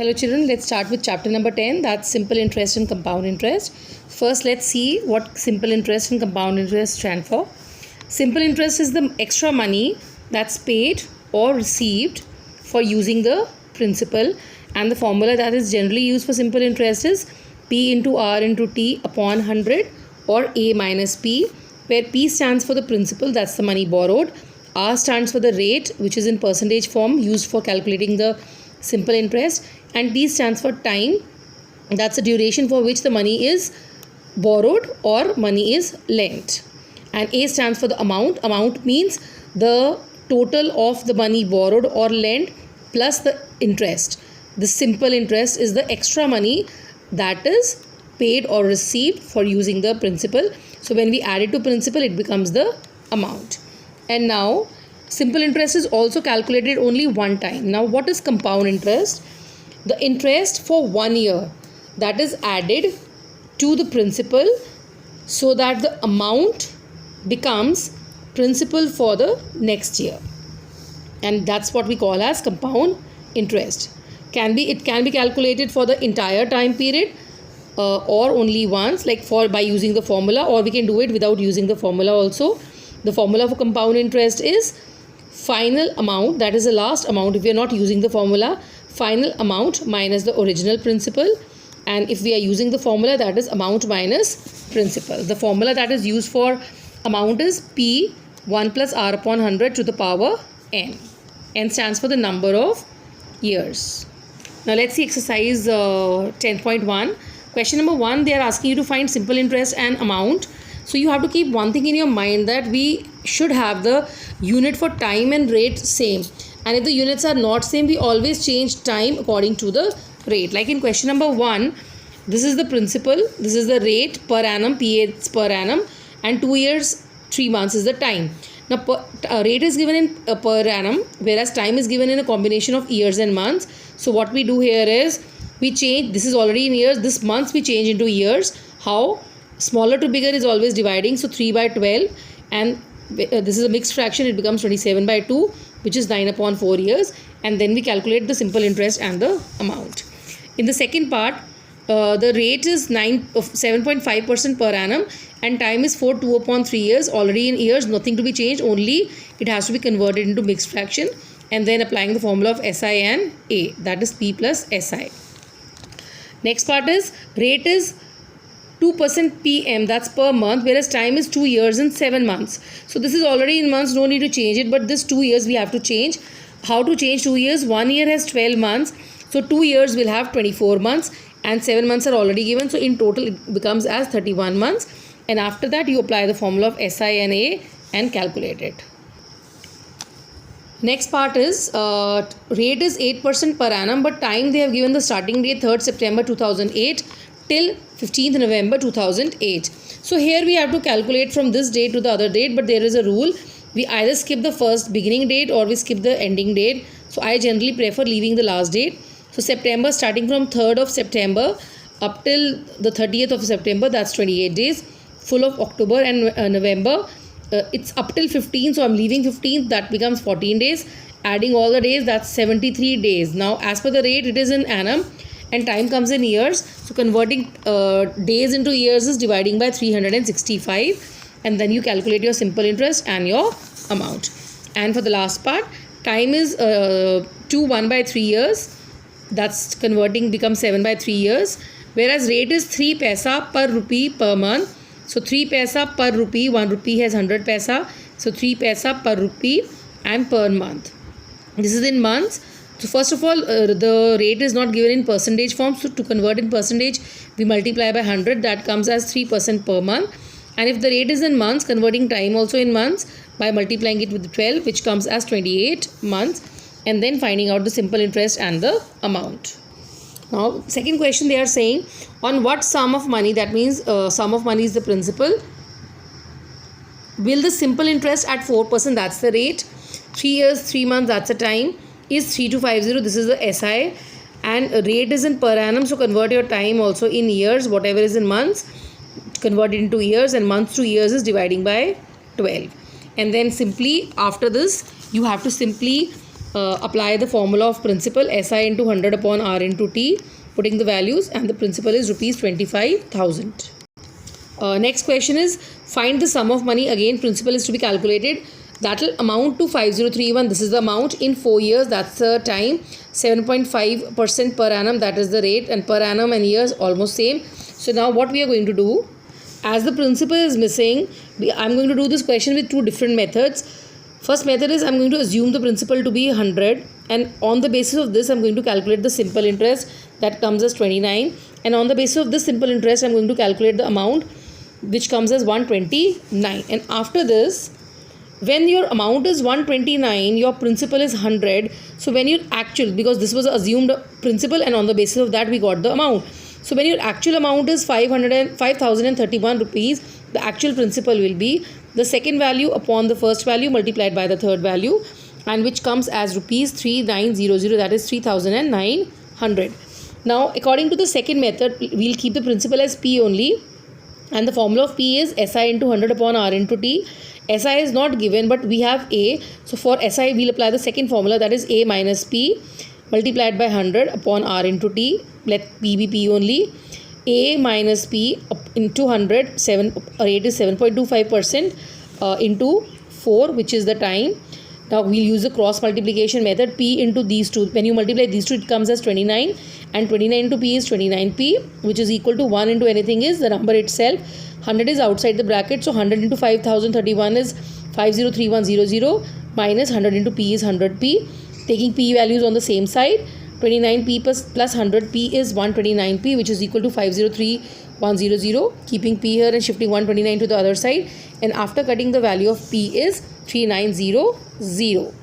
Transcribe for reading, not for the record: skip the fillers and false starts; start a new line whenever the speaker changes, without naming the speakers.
Hello children, let's start with chapter number 10, that's simple interest and compound interest. First let's see what simple interest and compound interest stand for. Simple interest is the extra money that's paid or received for using the principal, and the formula that is generally used for simple interest is P into R into T upon 100 or A minus P, where P stands for the principal, that's the money borrowed, R stands for the rate which is in percentage form used for calculating the simple interest, and T stands for time, that's the duration for which the money is borrowed or money is lent, and A stands for the amount. Amount means the total of the money borrowed or lent plus the interest. The simple interest is the extra money that is paid or received for using the principal. So when we add it to principal, it becomes the amount. And now simple interest is also calculated only one time. Now what is compound interest? The interest for 1 year that is added to the principal so that the amount becomes principal for the next year, and that's what we call as compound interest. It can be calculated for the entire time period or only once, like by using the formula, or we can do it without using the formula also. The formula for compound interest is final amount, that is the last amount if we are not using the formula, final amount minus the original principal, and if we are using the formula, that is amount minus principal. The formula that is used for amount is P 1 plus R upon 100 to the power n. N stands for the number of years. Now let's see exercise 10.1. Question number 1, they are asking you to find simple interest and amount. So you have to keep one thing in your mind, that we should have the unit for time and rate same, and if the units are not same, we always change time according to the rate. Like in question number 1, this is the principal, this is the rate per annum, PA per annum, and 2 years 3 months is the time. Now rate is given in per annum, whereas time is given in a combination of years and months. So what we do here is we change, this is already in years, this months we change into years. How? Smaller to bigger is always dividing, so 3 by 12, and this is a mixed fraction, it becomes 27 by 2, which is 9 upon 4 years, and then we calculate the simple interest and the amount. In the second part, the rate is 7.5% per annum, and time is 2 upon 3 years, already in years, nothing to be changed, only it has to be converted into mixed fraction, and then applying the formula of SI and A, that is P plus SI. Next part is rate is 2% PM, that's per month, whereas time is 2 years and 7 months. So this is already in months, no need to change it, but this 2 years we have to change. How to change 2 years? 1 year has 12 months, so 2 years will have 24 months, and 7 months are already given, so in total it becomes as 31 months. And after that you apply the formula of SI and A and calculate it. Next part is rate is 8% per annum, but time they have given the starting date 3rd September 2008 till 15th November 2008. So here we have to calculate from this date to the other date, but there is a rule. We either skip the first beginning date or we skip the ending date. So I generally prefer leaving the last date. So September, starting from 3rd of September up till the 30th of September, that's 28 days. Full of October and November, it's up till 15th, so I'm leaving 15th, that becomes 14 days. Adding all the days, that's 73 days. Now as per the rate, it is in annum, and time comes in years, so converting days into years is dividing by 365, and then you calculate your simple interest and your amount. And for the last part, time is 1 by 3 years, that's converting becomes 7 by 3 years, whereas rate is 3 paisa per rupee per month. So 3 paisa per rupee, 1 rupee has 100 paisa, so 3 paisa per rupee and per month. This is in months. So first of all, the rate is not given in percentage form, so to convert in percentage, we multiply by 100, that comes as 3% per month. And if the rate is in months, converting time also in months by multiplying it with 12, which comes as 28 months, and then finding out the simple interest and the amount. Now second question, they are saying on what sum of money, that means sum of money is the principal, will the simple interest at 4%, that's the rate, 3 years 3 months, that's the time, is 3250, this is the SI, and rate is in per annum, so convert your time also in years, whatever is in months convert it into years, and months to years is dividing by 12. And then simply after this you have to simply apply the formula of principal SI into 100 upon R into T, putting the values, and the principal is rupees 25,000. Next question is, find the sum of money. Again, principal is to be calculated. That will amount to 5031. This is the amount in 4 years. That's the time. 7.5% per annum. That is the rate, and per annum and years almost same. So now what we are going to do, as the principal is missing, I'm going to do this question with two different methods. First method is I'm going to assume the principal to be 100, and on the basis of this I'm going to calculate the simple interest. That comes as 29, and on the basis of this simple interest I'm going to calculate the amount, which comes as 129. And after this, when your amount is 129, your principal is 100. So when your actual, because this was assumed principal and on the basis of that we got the amount. So when your actual amount is 5,031 rupees, the actual principal will be the second value upon the first value multiplied by the third value, and which comes as rupees 3900, that is 3,900. Now according to the second method, we'll keep the principal as P only, and the formula of P is SI into 100 upon R into T. SI is not given, but we have A. So for SI, we'll apply the second formula, that is A minus P multiplied by 100 upon R into T. Let P be P only. A minus P into 100, rate is 7.25% into 4, which is the time. Now we'll use the cross multiplication method. P into these two. When you multiply these two, it comes as 29. And 29 into P is 29P, which is equal to 1 into anything is the number itself. 100 is outside the bracket. So 100 into 5,031 is 503100, minus 100 into P is 100P. Taking P values on the same side. 29P plus 100P is 129P, which is equal to 503100. Keeping P here and shifting 129 to the other side. And after cutting, the value of P is 3900.